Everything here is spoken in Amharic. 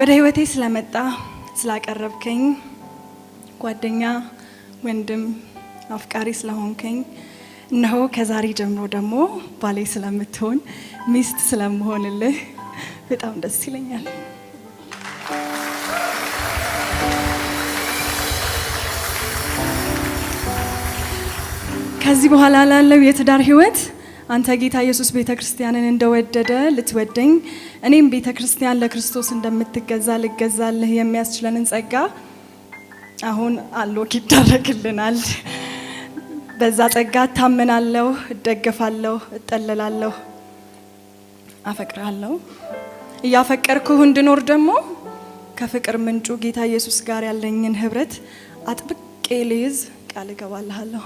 ወደ ህይወቴ ስለመጣ ስላቀረብከኝ ጓደኛ ወንድም አፍቃሪ ስለሆንከኝ እነሆ ከዛሬ ጀምሮ ደግሞ ባሌ ስለምትሆን ሚስት ስለምሆንልህ በጣም ደስ ይለኛል። ከዚህ በኋላ ላለው የትዳር ህይወት አንተ ጌታ ኢየሱስ ቤተክርስቲያንን እንደወደደ ልትወደኝ እኔም ቤተክርስቲያን ለክርስቶስ እንደምትገዛ ልገዛልህ የሚያስችለንን ጸጋ አሁን አሎክ ይደረግልናል። በዛ ጸጋ ታመናለሁ፣ እደገፋለሁ፣ እጠለላለሁ፣ አፈቅራለሁ። እያፈቀርኩህ እንድኖር ደግሞ ከፍቅር ምንጩ ጌታ ኢየሱስ ጋር ያለኝን ህብረት አጥብቄ ልይዝ ቃል እገባልሃለሁ።